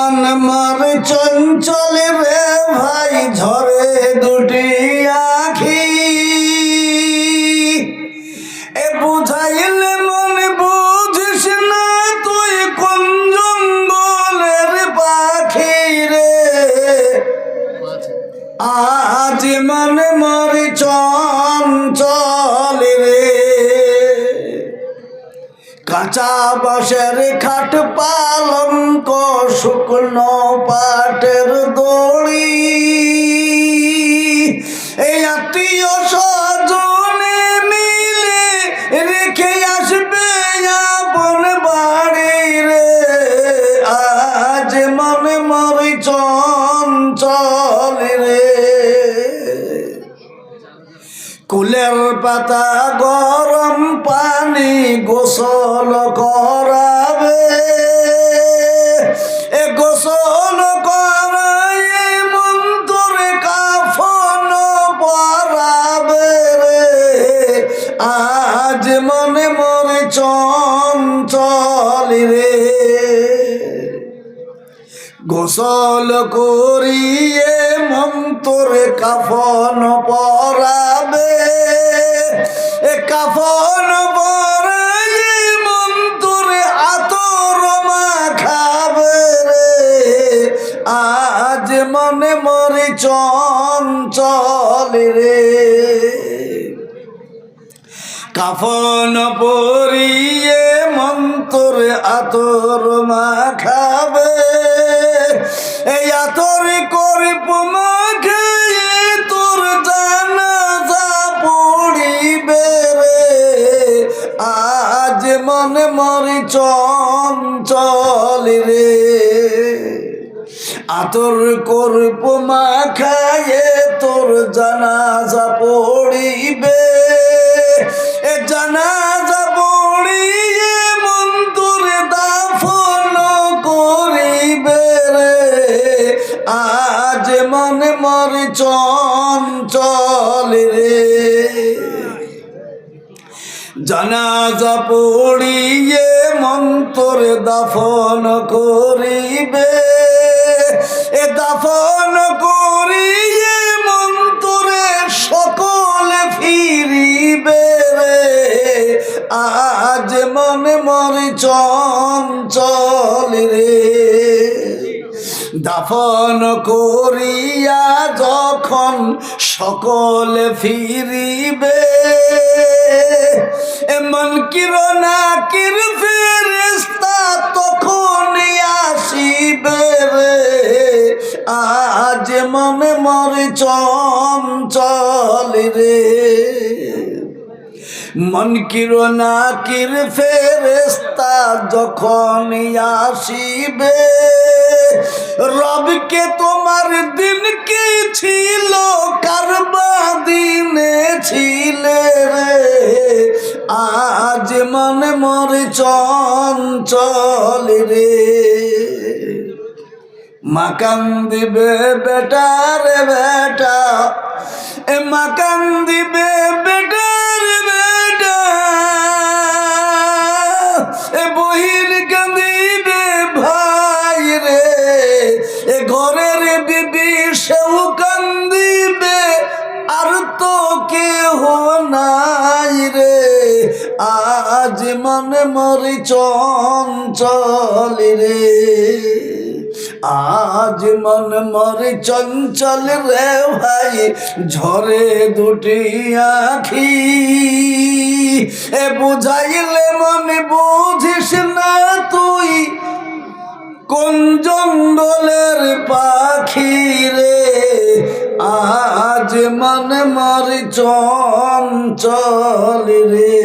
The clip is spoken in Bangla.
মান মার চঞ্চল রে ভাই ঝরে দুটি আখি এ বুঝাইলে মন বুঝিস না তুই কোন জঙ্গলের পাখি রে আজ মান মার চঞ্চল রে কাঁচা বাঁশের খাট পালঙ্ক শুকনো পাটের দড়ি এই আত্মীয় স্বজনে মিলে রেখে আসবে আপন বাড়ি রে আজ মনে মরি চঞ্চল রে কুলের পাতা গরম পানি গোসল করাবে এ গোসল করায়ে মন্তরে কাফন পরাবে রে আজ মনে মনে চঞ্চল রে গোসল করিয়ে মন্তরে কাফন পরাবে এ কাফন পরায়ে মন্তরে আতর মাখাবে রে আজ মনে মরে চঞ্চল রে কাফন পরিয়ে মন্তরে আতর মাখাবে এই আতর করে মাখে তোর জানাজা পড়িবে রে আজ মনে মরি চঞ্চল রে আতর করব মাখায়ে তোর জানাজা পড়িবে এ জানাজা পড়িয়ে মন্তরে দাফন করিবে রে আজ মনে মরি চঞ্চল রে জানাজা পড়িয়ে মন্তরে দাফন করিবে এ দাফন করিয়ে মন্তরে সকলে ফিরিবে রে আজ মনে মরি চঞ্চল রে দাফন করিয়া যখন সকলে ফিরিবে এমন কিরণাকির ফেরেশতা তখন আসিবে রে আজ মনে মরে চঞ্চল রে মন কিরণাকির ফেরেশতা যখন আসিবে রবকে তোমার দিন কি ছিল কারবা দিনে ছিলে রে আজ মনে মরে চঞ্চল রে মাকান দিবে বেটা রে বেটা এ মাকান দিবে বেটা রে বেটা এ বহির কান্দিবে ভাই রে এ ঘরের বিবি সেও কান্দিবে আর তো কেহ নাই রে আজ মনে মরি চঞ্চল রে আজ মন মরে চঞ্চল রে ভাই ঝরে দুটি আখি এ বুঝাইলে মনে বুঝিস না তুই কোন জঙ্গলের পাখি রে আজ মন মরে চঞ্চল রে।